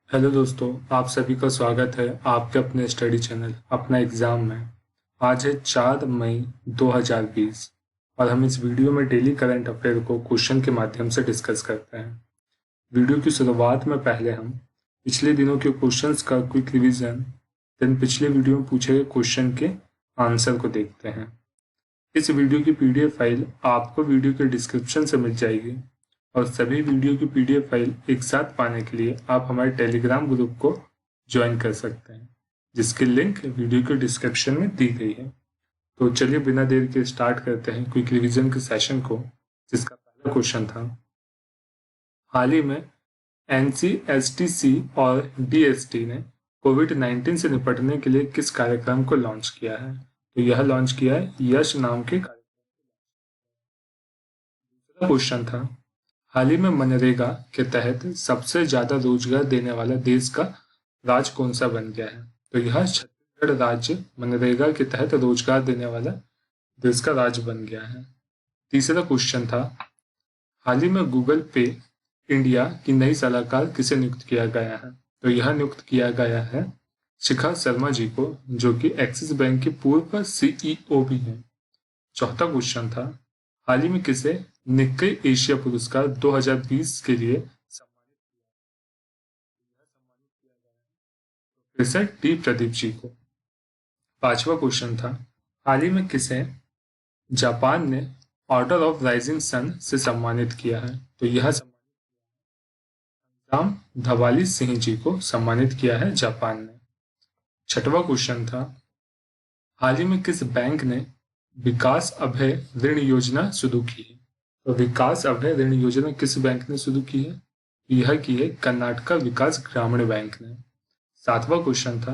Hello दोस्तों, आप सभी का स्वागत है आपके अपने स्टडी चैनल अपना एग्ज़ाम में। आज है 4 मई 2020 और हम इस वीडियो में डेली करंट अफेयर को क्वेश्चन के माध्यम से डिस्कस करते हैं। वीडियो की शुरुआत में पहले हम पिछले दिनों के क्वेश्चंस का क्विक रिवीजन, देन पिछले वीडियो में पूछे गए क्वेश्चन के आंसर को देखते हैं। इस वीडियो की पीडीएफ फाइल आपको वीडियो के डिस्क्रिप्शन से मिल जाएगी और सभी वीडियो की पीडीएफ फाइल एक साथ पाने के लिए आप हमारे टेलीग्राम ग्रुप को ज्वाइन कर सकते हैं, जिसकी लिंक वीडियो के डिस्क्रिप्शन में दी गई है। तो चलिए बिना देर के स्टार्ट करते हैं क्विक रिवीजन के सेशन को, जिसका पहला क्वेश्चन था, हाल ही में एनसीएसटीसी और डीएसटी ने कोविड-19 से निपटने के लिए किस कार्यक्रम को लॉन्च किया है? तो यह लॉन्च किया है यश नाम के कार्यक्रम। दूसरा क्वेश्चन था, हाल ही में मनरेगा के तहत सबसे ज्यादा रोजगार देने वाला देश का राज्य कौन सा बन गया है? तो यह छत्तीसगढ़ राज्य मनरेगा के तहत रोजगार देने वाला देश का राज्य बन गया है। तीसरा क्वेश्चन था, हाल ही में गूगल पे इंडिया की नई सलाहकार किसे नियुक्त किया गया है? तो यह नियुक्त किया गया है शिखा शर्मा जी को, जो कि एक्सिस बैंक के पूर्व सीईओ भी हैं। चौथा क्वेश्चन था, हाल ही में किसे निक्केई एशिया पुरस्कार 2020 के लिए सम्मानित किया गया? फिर से टी प्रदीप जी को। पांचवा क्वेश्चन था, हाल ही में किसे जापान ने ऑर्डर ऑफ राइजिंग सन से सम्मानित किया है? तो यह राम धवाली सिंह जी को सम्मानित किया है जापान ने। छठवां क्वेश्चन था, हाल ही में किस बैंक ने विकास अभय ऋण योजना शुरू की है? तो विकास अभय ऋण योजना किस बैंक ने शुरू की है? यह की है कर्नाटका विकास ग्रामीण बैंक ने। सातवां क्वेश्चन था,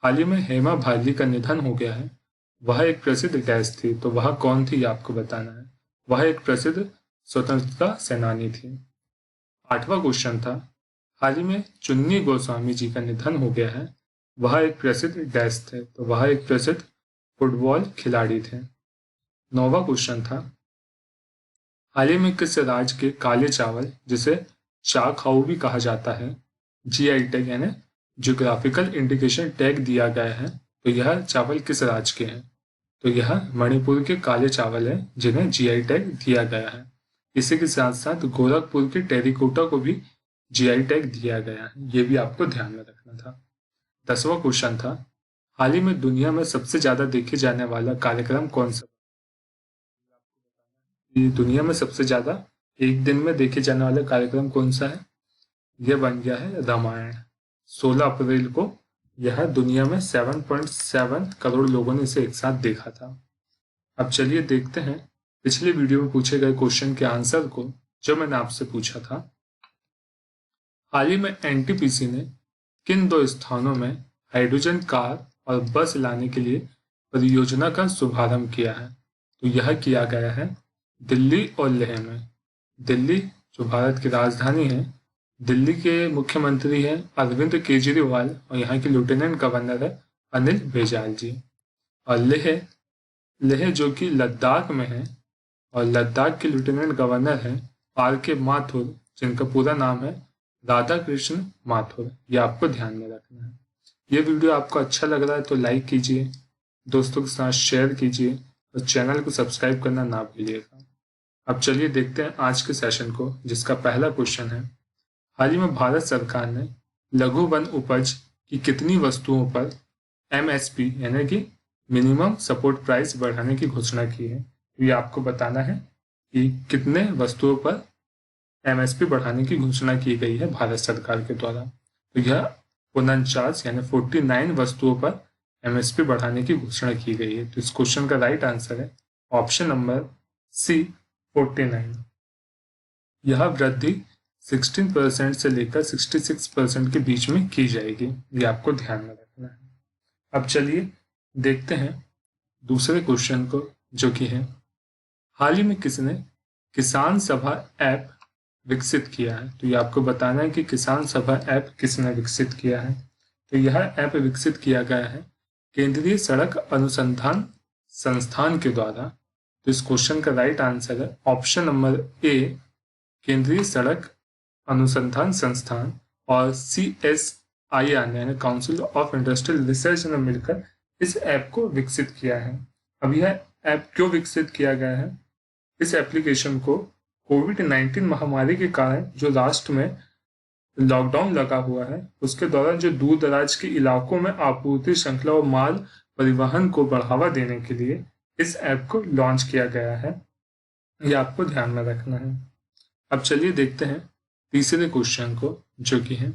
हाल ही में हेमा भाली का निधन हो गया है, वह एक प्रसिद्ध डैश थी, तो वह कौन थी आपको बताना है। वह एक प्रसिद्ध स्वतंत्रता सेनानी थी। आठवां क्वेश्चन था, हाल ही में चुन्नी गोस्वामी जी का निधन हो गया है, वह एक प्रसिद्ध डैश थे, तो वह एक प्रसिद्ध फुटबॉल खिलाड़ी थे। नौवां क्वेश्चन था, हाल ही में किस राज्य के काले चावल, जिसे चाखाऊ भी कहा जाता है, जीआई टैग यानी ज्योग्राफिकल इंडिकेशन टैग दिया गया है? तो यह चावल किस राज्य के हैं? तो यह मणिपुर के काले चावल हैं, जिन्हें जीआई टैग दिया गया है। इसी के साथ साथ गोरखपुर के टेरिकोटा को भी जीआई टैग दिया गया है, ये भी आपको ध्यान में रखना था। 10वां क्वेश्चन था, हाल ही में दुनिया में सबसे ज्यादा देखे जाने वाला कार्यक्रम कौन सा? ये दुनिया में सबसे ज्यादा एक दिन में देखे जाने वाला कार्यक्रम कौन सा है? यह बन गया है रामायण। 16 अप्रैल को यह दुनिया में 7.7 करोड़ लोगों ने इसे एक साथ देखा था। अब चलिए देखते हैं पिछले वीडियो में पूछे गए क्वेश्चन के आंसर को, जो मैंने आपसे पूछा था। हाल ही में एनटीपीसी ने किन दो स्थानों में हाइड्रोजन कार और बस लाने के लिए परियोजना का शुभारंभ किया है? तो यह किया गया है दिल्ली और लेह में। दिल्ली जो भारत की राजधानी है, दिल्ली के मुख्यमंत्री हैं अरविंद केजरीवाल और यहाँ के लेफ्टिनेंट गवर्नर है अनिल बैजल जी। और लेह लेह जो कि लद्दाख में है, और लद्दाख के लेफ्टिनेंट गवर्नर हैं आर के माथुर, जिनका पूरा नाम है राधा कृष्ण माथुर। ये आपको ध्यान में रखना है। ये वीडियो आपको अच्छा लग रहा है तो लाइक कीजिए, दोस्तों के साथ शेयर कीजिए और चैनल को सब्सक्राइब करना ना भूलिएगा। अब चलिए देखते हैं आज के सेशन को, जिसका पहला क्वेश्चन है, हाल ही में भारत सरकार ने लघु वन उपज की कितनी वस्तुओं पर एमएसपी यानी कि मिनिमम सपोर्ट प्राइस बढ़ाने की घोषणा की है? तो ये आपको बताना है कि कितने वस्तुओं पर एमएसपी बढ़ाने की घोषणा की गई है भारत सरकार के द्वारा। तो यह 49 यानी 49 वस्तुओं पर एमएसपी बढ़ाने की घोषणा की गई है। तो इस क्वेश्चन का राइट आंसर है ऑप्शन नंबर सी, 49। यह वृद्धि 16% से लेकर 66% के बीच में की जाएगी, ये आपको ध्यान में रखना है। अब चलिए देखते हैं दूसरे क्वेश्चन को, जो कि है, हाल ही में किसने किसान सभा ऐप विकसित किया है? तो ये आपको बताना है कि किसान सभा ऐप किसने विकसित किया है। तो यह ऐप विकसित किया गया है केंद्रीय सड़क अनुसंधान संस्थान के द्वारा। तो इस क्वेश्चन का राइट आंसर है ऑप्शन नंबर ए, केंद्रीय सड़क अनुसंधान संस्थान, और CSIR ने यानी काउंसिल ऑफ इंडस्ट्रियल रिसर्च ने मिलकर इस ऐप को विकसित किया है। अब यह ऐप क्यों विकसित किया गया है? इस एप्लीकेशन को कोविड-19 महामारी के कारण जो राष्ट्र में लॉकडाउन लगा हुआ है उसके दौरान जो दूर दराज के इलाकों में आपूर्ति श्रृंखला और माल परिवहन को बढ़ावा देने के लिए इस ऐप को लॉन्च किया गया है। ये आपको ध्यान में रखना है। अब चलिए देखते हैं तीसरे क्वेश्चन को, जो कि है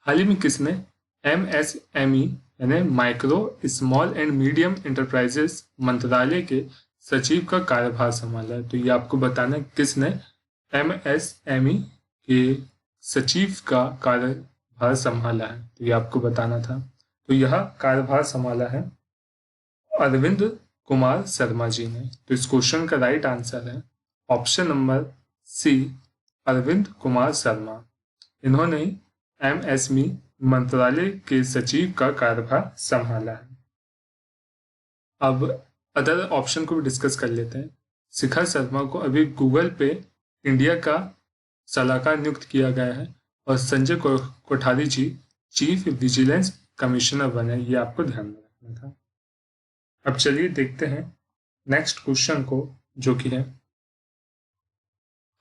हाल ही में किसने MSME यानी micro small and medium enterprises मंत्रालय के सचिव का कार्यभार संभाला है? तो ये आपको बताना है किसने MSME के सचिव का कार्यभार संभाला है, तो ये आपको बताना था। तो यह कार्यभार संभाला है अरविंद कुमार शर्मा जी ने। तो इस क्वेश्चन का राइट आंसर है option number C, Arvind Kumar Sharma. इन्होंने MSME मंत्रालय के सचिव का कार्यभार संभाला है। अब अदर ऑप्शन को भी डिस्कस कर लेते हैं। शिखर शर्मा को अभी गूगल पे इंडिया का सलाहकार नियुक्त किया गया है और संजय कोठारी जी चीफ विजिलेंस कमिश्नर बने। ये आपको ध्यान में रखना था। अब चलिए देखते हैं नेक्स्ट क्वेश्चन को, जो कि है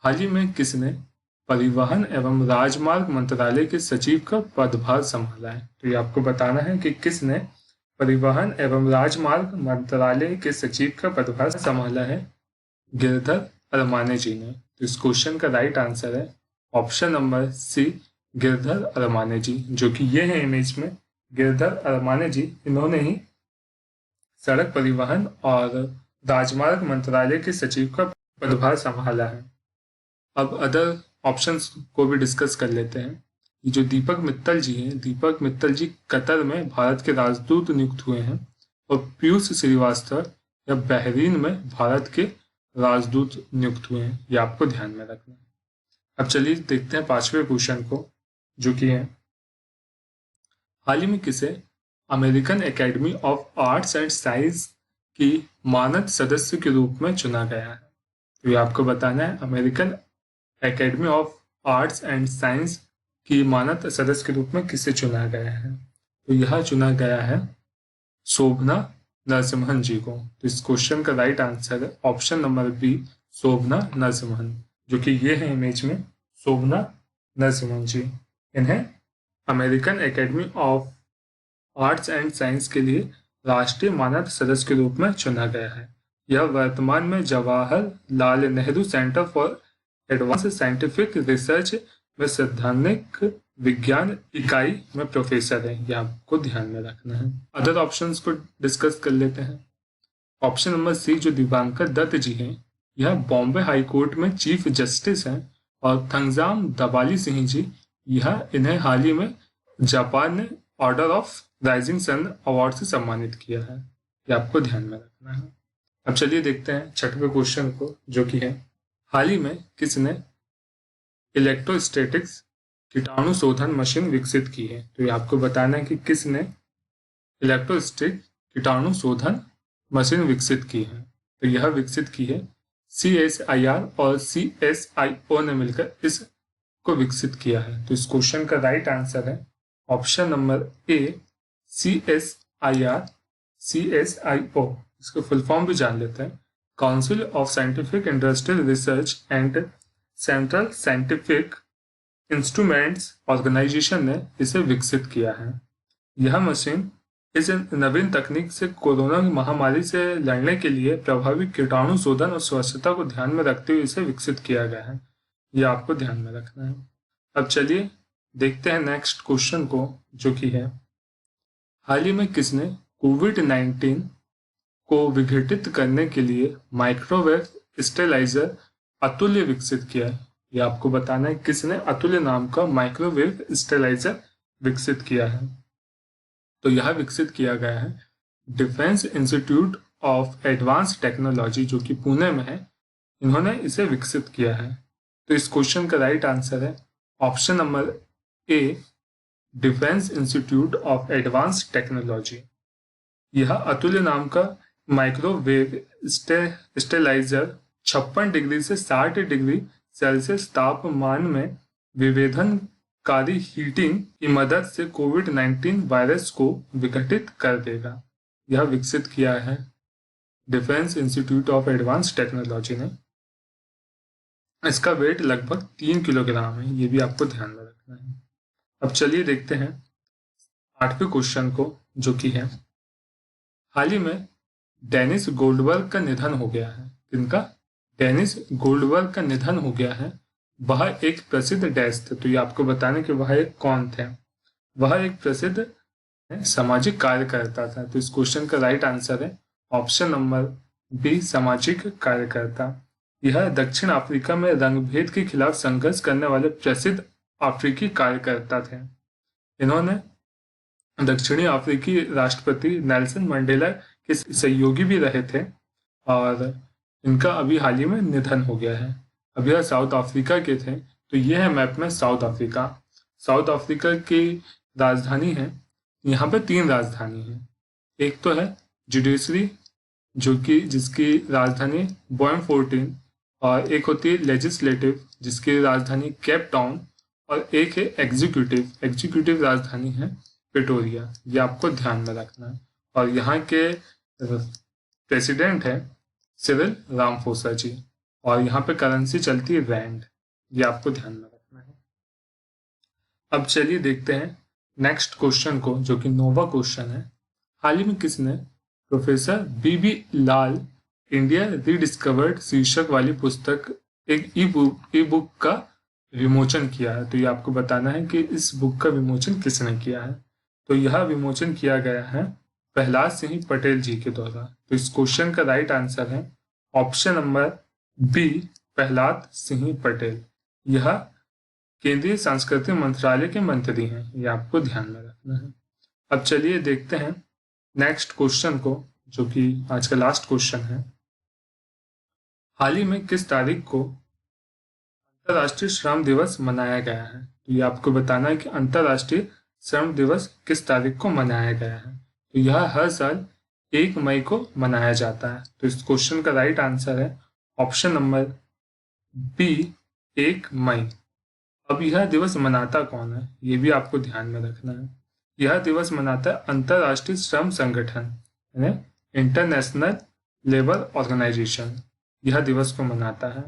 हाल ही में किसने परिवहन एवं राजमार्ग मंत्रालय के सचिव का पदभार संभाला है? तो ये आपको बताना है कि किसने परिवहन एवं राजमार्ग मंत्रालय के सचिव का पदभार संभाला है। गिरधर अरमाने जी ने। तो इस क्वेश्चन का राइट आंसर है ऑप्शन नंबर सी, गिरधर अरमाने जी, जो कि ये है इमेज में। गिरधर अरमाने जी इन्होंने ही सड़क परिवहन और राजमार्ग मंत्रालय के सचिव का पदभार संभाला है। अब अदर ऑप्शंस को भी डिस्कस कर लेते हैं। ये जो दीपक मित्तल जी हैं, दीपक मित्तल जी कतर में भारत के राजदूत नियुक्त हुए हैं और पीयूष श्रीवास्तव या बहरीन में भारत के राजदूत नियुक्त हुए हैं। ये आपको ध्यान में रखना है। अब चलिए देखते हैं पांचवें क्वेश्चन को, जो कि है हाल ही में किसे American academy of arts and science की मानद सदस्य के रूप में चुना गया है? तो ये आपको बताना है American academy of arts and science की मानद सदस्य के रूप में किसे चुना गया है? तो यह चुना गया है शोभना नरसिम्हन जी को। तो इस क्वेश्चन का राइट आंसर है ऑप्शन नंबर बी, शोभना नरसिम्हन, जो कि ये है इमेज में शोभना नरसिम्हन जी। इन्हें American academy of arts and science के लिए राष्ट्रीय मानद सदस्य के रूप में चुना गया है। यह वर्तमान में Jawaharlal Nehru centre for advance scientific research में सैद्धांतिक विज्ञान इकाई में प्रोफेसर है। यह आपको ध्यान में रखना है। अदर ऑप्शंस को डिस्कस कर लेते हैं। ऑप्शन नंबर सी, जो दिवांकर दत्त जी हैं, यह बॉम्बे हाई कोर्ट में चीफ जस्टिस हैं और थंगजाम दबाली सिंह जी, यह इन्हें हाल ही में जापान ने Order of Rising Sun Award से सम्मानित किया है। ये आपको ध्यान में रखना है। अब चलिए देखते हैं छठवें क्वेश्चन को, जो कि है हाल ही में किसने इलेक्ट्रोस्टैटिक्स कीटाणु शोधन मशीन विकसित की है? तो ये आपको बताना है कि किसने इलेक्ट्रोस्टैटिक कीटाणु शोधन मशीन विकसित की है। तो यह विकसित की है CSIR और CSIO ने मिलकर इसको विकसित किया है। तो इस क्वेश्चन का राइट आंसर है option number A, CSIR CSIO। इसको फुल फॉर्म भी जान लेते हैं। Council of Scientific Industrial Research and Central Scientific Instruments Organisation ने इसे विकसित किया है। यह मशीन इस नवीन तकनीक से कोरोना की महामारी से लड़ने के लिए प्रभावी कीटाणु शोधन और स्वच्छता को ध्यान में रखते हुए इसे विकसित किया गया है। यह आपको ध्यान में रखना है। अब चलिए देखते हैं नेक्स्ट क्वेश्चन को, जो कि है हाल ही में किसने कोविड-19 को विघटित करने के लिए माइक्रोवेव स्टेलाइजर अतुल्य विकसित किया है? यह आपको बताना है किसने अतुल्य नाम का माइक्रोवेव स्टेलाइजर विकसित किया है। तो यह विकसित किया गया है defence institute of advance technology, जो कि पुणे में है। इन्होंने इसे विकसित किया है। तो इस क्वेश्चन का राइट आंसर है option number A, defence institute of advance technology. यह अतुल्य नाम का माइक्रोवेव स्टेलाइजर 56 डिग्री से 60 डिग्री सेल्सियस तापमान में विभेदन कारी हीटिंग की मदद से कोविड-19 वायरस को विघटित कर देगा। यह विकसित किया है defence institute of advance technology ने। इसका वेट लगभग 3 किलोग्राम है, ये भी आपको ध्यान में रखना है। अब चलिए देखते हैं 8वें क्वेश्चन को, जो कि है हाल ही में डेनिस गोल्डबर्ग का निधन हो गया है। किनका? डेनिस गोल्डबर्ग का निधन हो गया है। वह एक प्रसिद्ध डैश थे, तो ये आपको बताने कि वह एक कौन थे। वह एक प्रसिद्ध सामाजिक कार्यकर्ता था। तो इस क्वेश्चन का राइट आंसर है ऑप्शन नंबर बी, सामाजिक कार्यकर्ता। यह दक्षिण अफ्रीका में रंगभेद के खिलाफ संघर्ष करने वाले प्रसिद्ध अफ्रीकी कार्यकर्ता थे। इन्होंने दक्षिणी अफ्रीकी राष्ट्रपति नेल्सन मंडेला के सहयोगी भी रहे थे और इनका अभी हाल ही में निधन हो गया है। अभी यह साउथ अफ्रीका के थे। तो ये है मैप में साउथ अफ्रीका। साउथ अफ्रीका की राजधानी है, यहाँ पे 3 राजधानी है। एक तो है जुडिशरी, जिसकी राजधानी बोएमफोर्टिन, और एक होती है लेजिस्लेटिव जिसकी राजधानी केप टाउन, और एक है एग्जीक्यूटिव राजधानी है प्रिटोरिया। ये आपको ध्यान में रखना है। और यहाँ के प्रेसिडेंट है सिरिल रामाफोसा जी, और यहाँ पे करेंसी चलती है रैंड। ये आपको ध्यान में रखना है। अब चलिए देखते हैं नेक्स्ट क्वेश्चन को, जो कि नोवा क्वेश्चन है। हाल ही में किसने प्रोफेसर बीबी लाल इंडिया रीडिस्कवर्ड शीर्षक वाली पुस्तक, एक ई बुक का विमोचन किया है? तो ये आपको बताना है कि इस बुक का विमोचन किसने किया है। तो यह विमोचन किया गया है प्रहलाद सिंह पटेल जी के द्वारा। तो इस क्वेश्चन का राइट आंसर है option number B, Prahlad Singh Patel. यह केंद्रीय सांस्कृतिक मंत्रालय के मंत्री हैं। ये आपको ध्यान में रखना है। अब चलिए देखते हैं नेक्स्ट क्वेश्चन को, जो कि आज का लास्ट क्वेश्चन है। हाल ही में किस तारीख को अंतर्राष्ट्रीय श्रम दिवस मनाया गया है? तो ये आपको बताना है कि अंतर्राष्ट्रीय श्रम दिवस किस तारीख को मनाया गया है। तो यह हर साल 1 मई को मनाया जाता है। तो इस क्वेश्चन का राइट आंसर है ऑप्शन नंबर बी, 1 मई। अब यह दिवस मनाता कौन है, ये भी आपको ध्यान में रखना है। यह दिवस मनाता है अंतर्राष्ट्रीय श्रम संगठन, इंटरनेशनल लेबर ऑर्गेनाइजेशन। यह दिवस को मनाता है।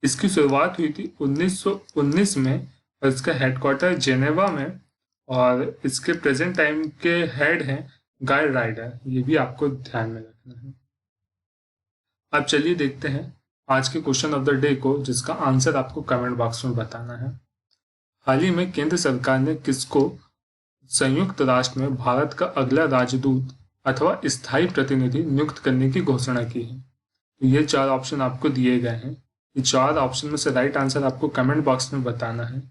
इसकी शुरुआत हुई थी 1919 में और इसका हेडक्वार्टर जेनेवा में, और इसके प्रेजेंट टाइम के हेड हैं गाय राइडर। ये भी आपको ध्यान में रखना है। अब चलिए देखते हैं आज के क्वेश्चन ऑफ द डे को, जिसका आंसर आपको कमेंट बॉक्स में बताना है। हाल ही में केंद्र सरकार ने किसको संयुक्त राष्ट्र में भारत का अगला राजदूत अथवा स्थायी प्रतिनिधि नियुक्त करने की घोषणा की है? तो ये 4 ऑप्शन आपको दिए गए हैं। ये 4 ऑप्शन में से राइट आंसर आपको कमेंट बॉक्स में बताना है।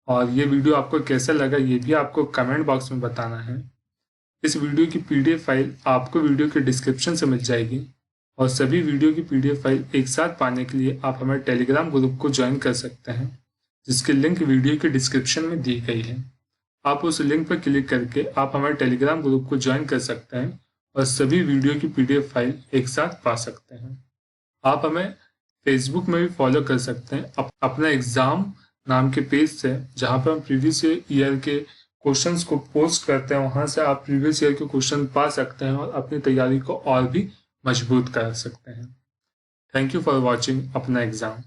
और ये वीडियो आपको कैसा लगा, ये भी आपको कमेंट बॉक्स में बताना है। इस वीडियो की PDF फाइल आपको वीडियो के डिस्क्रिप्शन से मिल जाएगी, और सभी वीडियो की PDF फाइल एक साथ पाने के लिए आप हमारे टेलीग्राम ग्रुप को ज्वाइन कर सकते हैं, जिसकी लिंक वीडियो के डिस्क्रिप्शन में दी गई है। आप उस लिंक पर क्लिक करके आप हमारे टेलीग्राम ग्रुप को ज्वाइन कर सकते हैं और सभी वीडियो की PDF फाइल एक साथ पा सकते हैं। आप हमें फेसबुक में भी फॉलो कर सकते हैं अपना एग्जाम नाम के पेज से, जहां पर हम प्रीवियस ईयर के क्वेश्चंस को पोस्ट करते हैं। वहां से आप प्रीवियस ईयर के क्वेश्चन पा सकते हैं और अपनी तैयारी को और भी मजबूत कर सकते हैं। थैंक यू फॉर वॉचिंग अपना एग्जाम।